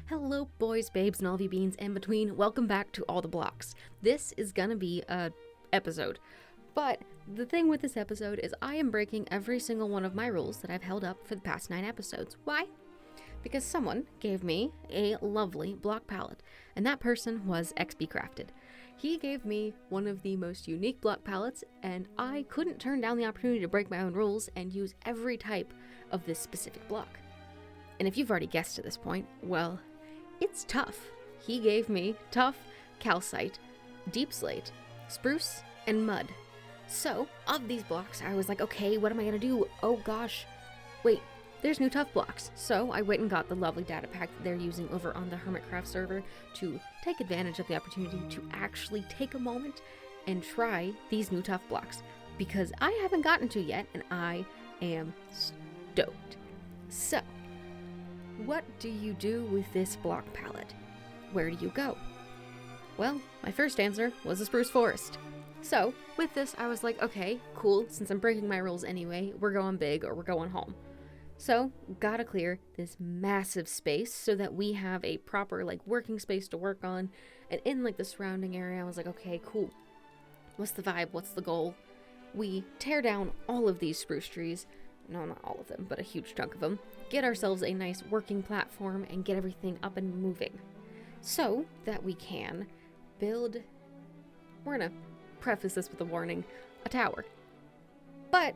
Hello boys, babes, and all of you beans in between. Welcome back to All the Blocks. This is gonna be a episode. But the thing with this episode is I am breaking every single one of my rules that I've held up for the past 9 episodes. Why? Because someone gave me a lovely block palette, and that person was xBCrafted. He gave me one of the most unique block palettes, and I couldn't turn down the opportunity to break my own rules and use every type of this specific block. And if you've already guessed at this point, well, it's tough. He gave me tough, calcite, deep slate, spruce, and mud. So, of these blocks, I was like, okay, what am I gonna do? Oh gosh, wait, there's new tough blocks. So I went and got the lovely data pack that they're using over on the Hermitcraft server to take advantage of the opportunity to actually take a moment and try these new tough blocks, because I haven't gotten to yet, and I am stoked. So, what do you do with this block palette? Where do you go? Well, my first answer was the spruce forest. So, with this, I was like, okay, cool, since I'm breaking my rules anyway, we're going big or we're going home. So, gotta clear this massive space so that we have a proper, working space to work on, and in, the surrounding area, I was like, okay, cool. What's the vibe? What's the goal? We tear down all of these spruce trees. No, not all of them, but a huge chunk of them. Get ourselves a nice working platform and get everything up and moving so that we can build, we're gonna preface this with a warning, a tower. But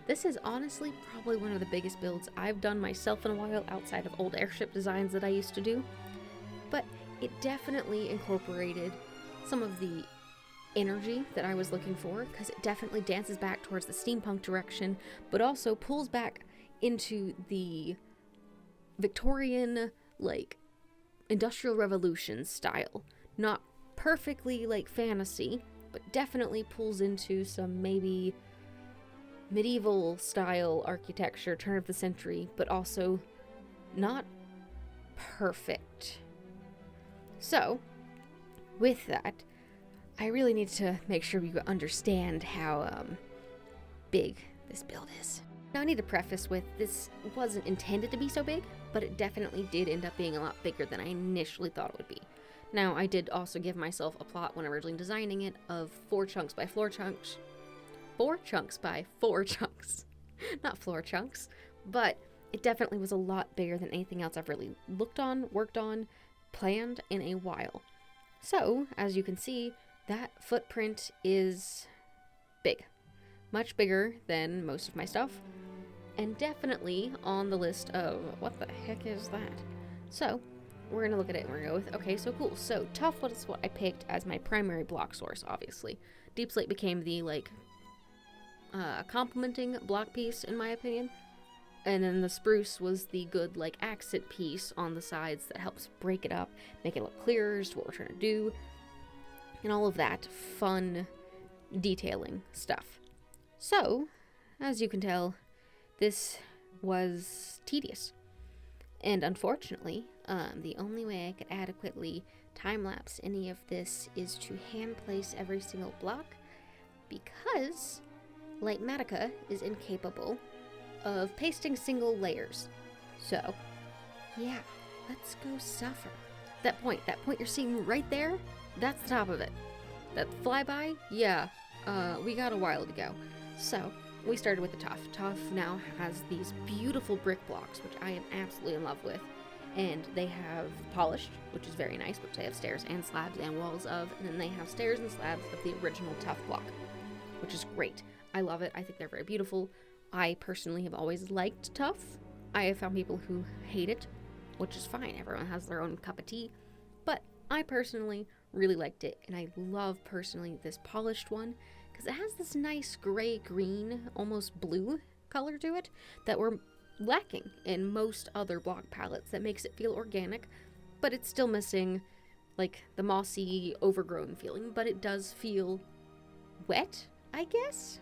this is honestly probably one of the biggest builds I've done myself in a while outside of old airship designs that I used to do. But it definitely incorporated some of the energy that I was looking for, because it definitely dances back towards the steampunk direction, but also pulls back into the Victorian, Industrial Revolution style. Not perfectly fantasy, but definitely pulls into some maybe medieval style architecture, turn of the century, but also not perfect. So, with that, I really need to make sure you understand how big this build is. Now I need to preface with, this wasn't intended to be so big, but it definitely did end up being a lot bigger than I initially thought it would be. Now I did also give myself a plot when originally designing it of 4 chunks by 4 chunks. 4 chunks by 4 chunks. Not floor chunks, but it definitely was a lot bigger than anything else I've really looked on, worked on, planned in a while. So, as you can see, that footprint is big. Much bigger than most of my stuff. And definitely on the list of, what the heck is that? So, we're going to look at it and we're going to go with, okay, so cool. So, tough was what I picked as my primary block source, obviously. Deep slate became the, complementing block piece, in my opinion. And then the spruce was the good, accent piece on the sides that helps break it up, make it look clearer as to what we're trying to do, and all of that fun detailing stuff. So, as you can tell, this was tedious. And unfortunately, the only way I could adequately time-lapse any of this is to hand-place every single block, because Lightmatica is incapable of pasting single layers. So, yeah, let's go suffer. That point you're seeing right there, that's the top of it. That flyby, yeah, we got a while to go. So, we started with the tough. Tough now has these beautiful brick blocks, which I am absolutely in love with. And they have polished, which is very nice, which they have stairs and slabs and walls of. And then they have stairs and slabs of the original tough block, which is great. I love it. I think they're very beautiful. I personally have always liked tough. I have found people who hate it, which is fine. Everyone has their own cup of tea. But I personally really liked it, and I love personally this polished one, because it has this nice gray-green, almost blue color to it that we're lacking in most other block palettes. That makes it feel organic, but it's still missing, the mossy, overgrown feeling, but it does feel wet, I guess?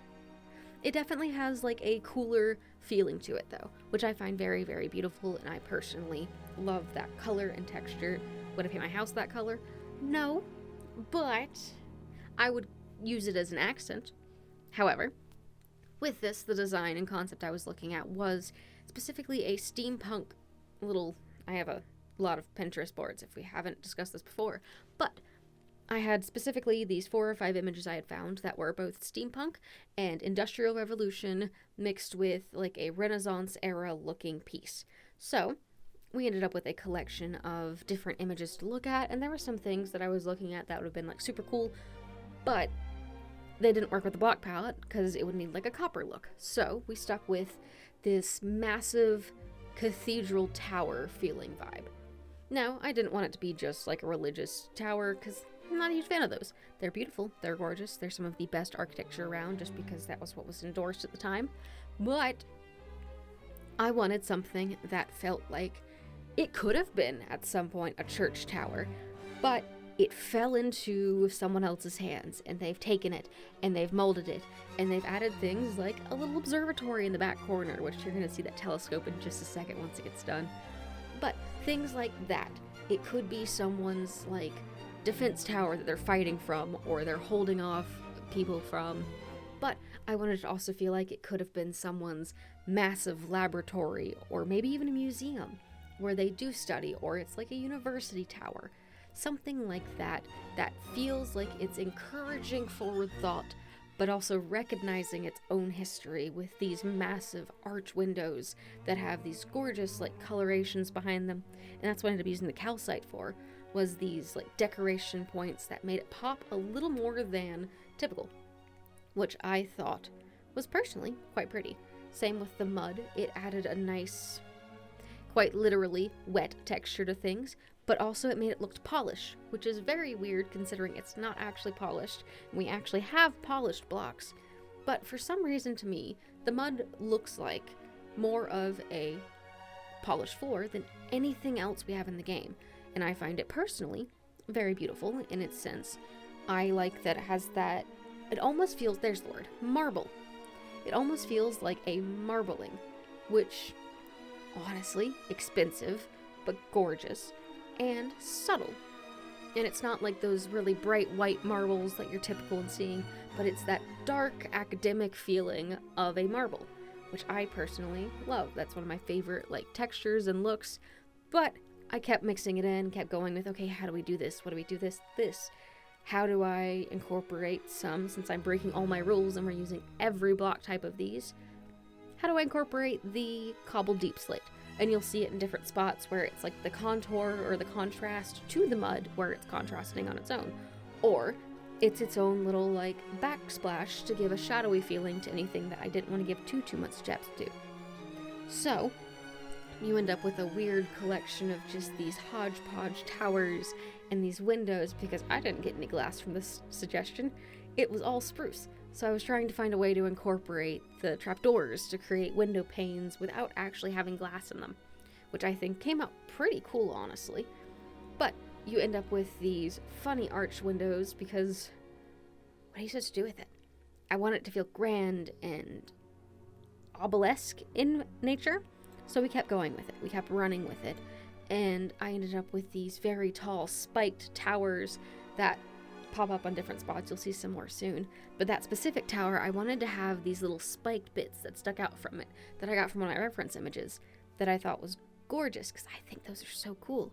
It definitely has, a cooler feeling to it, though, which I find very, very beautiful, and I personally love that color and texture. Would I paint my house that color? No, but I would use it as an accent. However, with this, the design and concept I was looking at was specifically a steampunk little, I have a a lot of Pinterest boards if we haven't discussed this before. But I had specifically these 4 or 5 images I had found that were both steampunk and industrial revolution mixed with like a Renaissance era looking piece. So we ended up with a collection of different images to look at, and there were some things that I was looking at that would have been like super cool, but they didn't work with the block palette because it would need like a copper look. So we stuck with this massive cathedral tower feeling vibe. Now, I didn't want it to be just like a religious tower because I'm not a huge fan of those. They're beautiful, they're gorgeous, they're some of the best architecture around just because that was what was endorsed at the time. But I wanted something that felt like it could have been at some point a church tower, but it fell into someone else's hands, and they've taken it, and they've molded it, and they've added things like a little observatory in the back corner, which you're going to see that telescope in just a second once it gets done. But things like that. It could be someone's, like, defense tower that they're fighting from, or they're holding off people from. But I wanted to also feel like it could have been someone's massive laboratory, or maybe even a museum, where they do study, or it's like a university tower. Something like that, that feels like it's encouraging forward thought, but also recognizing its own history with these massive arch windows that have these gorgeous like colorations behind them. And that's what I ended up using the calcite for, was these like decoration points that made it pop a little more than typical, which I thought was personally quite pretty. Same with the mud, it added a nice, quite literally wet texture to things, but also it made it look polished, which is very weird considering it's not actually polished. We actually have polished blocks, but for some reason to me, the mud looks like more of a polished floor than anything else we have in the game, and I find it personally very beautiful in its sense. I like that it has that, it almost feels, there's the word, marble. It almost feels like a marbling, which, honestly, expensive, but gorgeous. And subtle. And it's not like those really bright white marbles that you're typical in seeing, but it's that dark academic feeling of a marble, which I personally love. That's one of my favorite like textures and looks. But I kept mixing it in, kept going with, okay, how do we do this? What do we do this? How do I incorporate some, since I'm breaking all my rules and we're using every block type of these, how do I incorporate the cobbled deep slate? And you'll see it in different spots where it's like the contour or the contrast to the mud where it's contrasting on its own. Or it's its own little like backsplash to give a shadowy feeling to anything that I didn't want to give too much depth to. So you end up with a weird collection of just these hodgepodge towers and these windows, because I didn't get any glass from this suggestion. It was all spruce. So I was trying to find a way to incorporate the trapdoors to create window panes without actually having glass in them, which I think came out pretty cool, honestly. But you end up with these funny arch windows because what are you supposed to do with it? I want it to feel grand and obelisk in nature, so we kept going with it. We kept running with it, and I ended up with these very tall spiked towers that pop up on different spots. You'll see some more soon. But that specific tower, I wanted to have these little spiked bits that stuck out from it that I got from one of my reference images that I thought was gorgeous because I think those are so cool.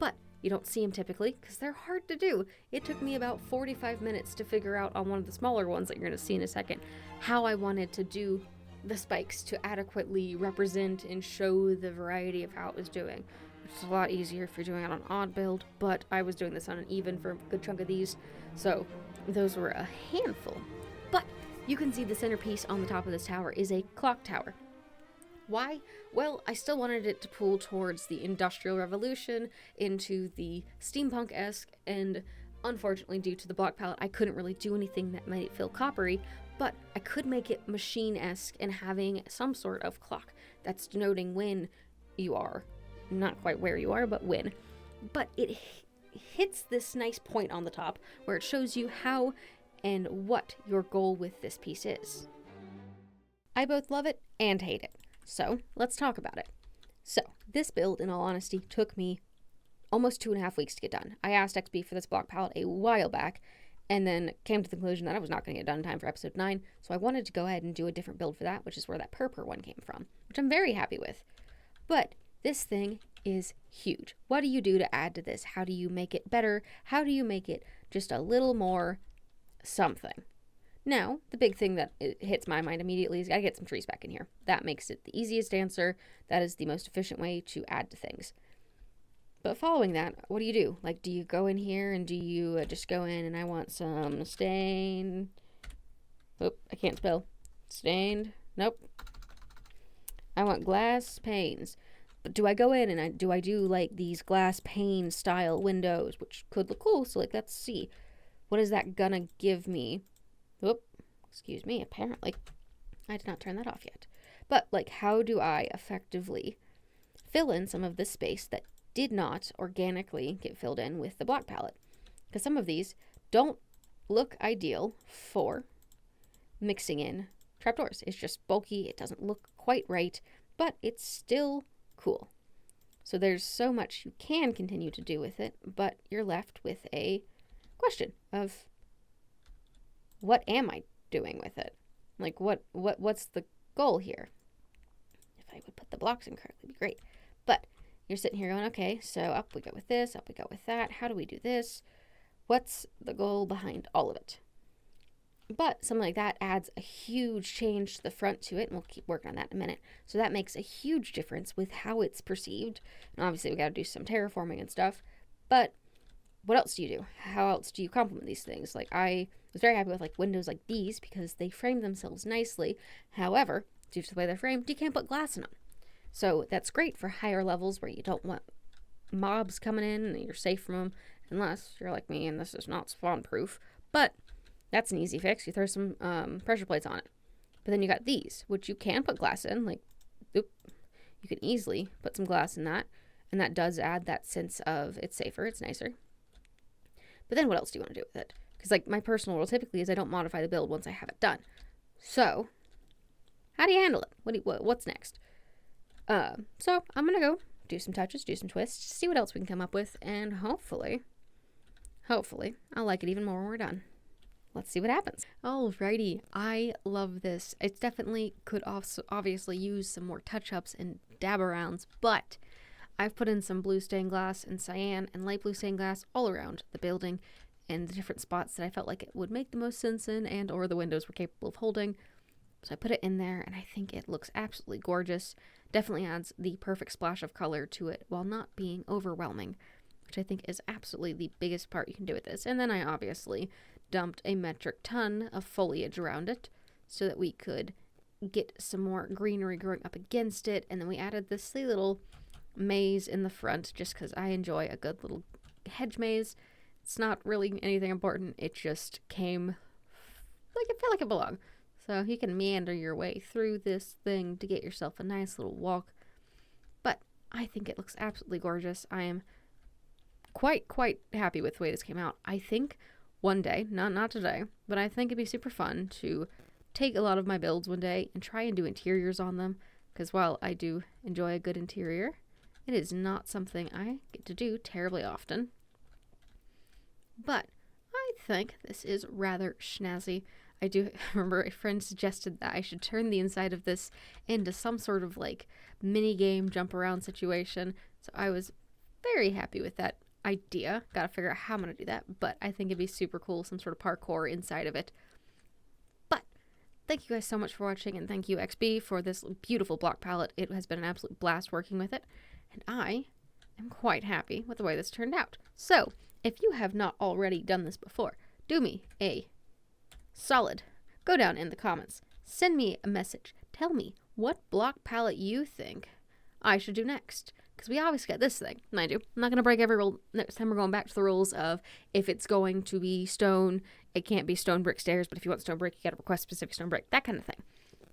But you don't see them typically because they're hard to do. It took me about 45 minutes to figure out on one of the smaller ones that you're going to see in a second how I wanted to do the spikes to adequately represent and show the variety of how it was doing. It's a lot easier if you're doing it on odd build, but I was doing this on an even for a good chunk of these, so those were a handful. But you can see the centerpiece on the top of this tower is a clock tower. Why? Well, I still wanted it to pull towards the Industrial Revolution, into the steampunk-esque, and unfortunately due to the block palette, I couldn't really do anything that made it feel coppery, but I could make it machine-esque and having some sort of clock that's denoting when you are not quite where you are, but when. But it hits this nice point on the top where it shows you how and what your goal with this piece is. I both love it and hate it, so let's talk about it. So this build, in all honesty, took me almost 2.5 weeks to get done. I asked XB for this block palette a while back and then came to the conclusion that I was not going to get done in time for episode 9, so I wanted to go ahead and do a different build for that, which is where that purple one came from, which I'm very happy with. But this thing is huge. What do you do to add to this? How do you make it better? How do you make it just a little more something? Now, the big thing that hits my mind immediately is gotta get some trees back in here. That makes it the easiest answer. That is the most efficient way to add to things. But following that, what do you do? Like, do you go in here and do you just go in and I want some stained... Oh, I can't spell. Stained. Nope. I want glass panes. But do I go in and do I do like these glass pane style windows, which could look cool? So like, let's see. What is that gonna give me? Whoop, excuse me, apparently. I did not turn that off yet. But like, how do I effectively fill in some of this space that did not organically get filled in with the block palette? Because some of these don't look ideal for mixing in trapdoors. It's just bulky, it doesn't look quite right, but it's still cool. So there's so much you can continue to do with it, but you're left with a question of, what am I doing with it? Like, what's the goal here? If I would put the blocks in correctly, it'd be great. But you're sitting here going, okay, so up we go with this, up we go with that. How do we do this? What's the goal behind all of it? But something like that adds a huge change to the front to it, and we'll keep working on that in a minute. So that makes a huge difference with how it's perceived. And obviously we got to do some terraforming and stuff, but what else do you do? How else do you complement these things? Like, I was very happy with like windows like these because they frame themselves nicely. However, due to the way they're framed, you can't put glass in them. So that's great for higher levels where you don't want mobs coming in and you're safe from them, unless you're like me and this is not spawn proof. But that's an easy fix. You throw some pressure plates on it. But then you got these, which you can put glass in. Like, you can easily put some glass in that. And that does add that sense of it's safer, it's nicer. But then what else do you want to do with it? Because like my personal rule typically is I don't modify the build once I have it done. So how do you handle it? What's next? So I'm going to go do some touches, do some twists, see what else we can come up with. And hopefully, I'll like it even more when we're done. Let's see what happens. Alrighty, I love this. It definitely could also obviously use some more touch-ups and dab-arounds, but I've put in some blue stained glass and cyan and light blue stained glass all around the building and the different spots that I felt like it would make the most sense in and or the windows were capable of holding. So I put it in there and I think it looks absolutely gorgeous. Definitely adds the perfect splash of color to it while not being overwhelming, which I think is absolutely the biggest part you can do with this. And then I obviously dumped a metric ton of foliage around it so that we could get some more greenery growing up against it. And then we added this silly little maze in the front just because I enjoy a good little hedge maze. It's not really anything important. It just came like it felt like it belonged. So you can meander your way through this thing to get yourself a nice little walk. But I think it looks absolutely gorgeous. I am quite happy with the way this came out. I think one day, not today, but I think it'd be super fun to take a lot of my builds one day and try and do interiors on them. Because while I do enjoy a good interior, it is not something I get to do terribly often. But I think this is rather snazzy. I do remember a friend suggested that I should turn the inside of this into some sort of like mini game jump around situation. So I was very happy with that idea. Gotta figure out how I'm gonna do that, but I think it'd be super cool, some sort of parkour inside of it. But thank you guys so much for watching, and thank you XB for this beautiful block palette. It has been an absolute blast working with it, and I am quite happy with the way this turned out. So if you have not already done this before, do me a solid. Go down in the comments. Send me a message. Tell me what block palette you think I should do next. Because we obviously got this thing. Mind you, I'm not going to break every rule. Next time we're going back to the rules of if it's going to be stone, it can't be stone brick stairs. But if you want stone brick, you got to request specific stone brick. That kind of thing.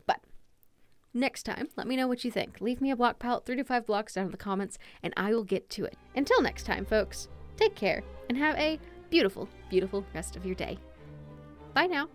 But next time, let me know what you think. Leave me a block palette, 3 to 5 blocks down in the comments, and I will get to it. Until next time, folks, take care and have a beautiful, beautiful rest of your day. Bye now.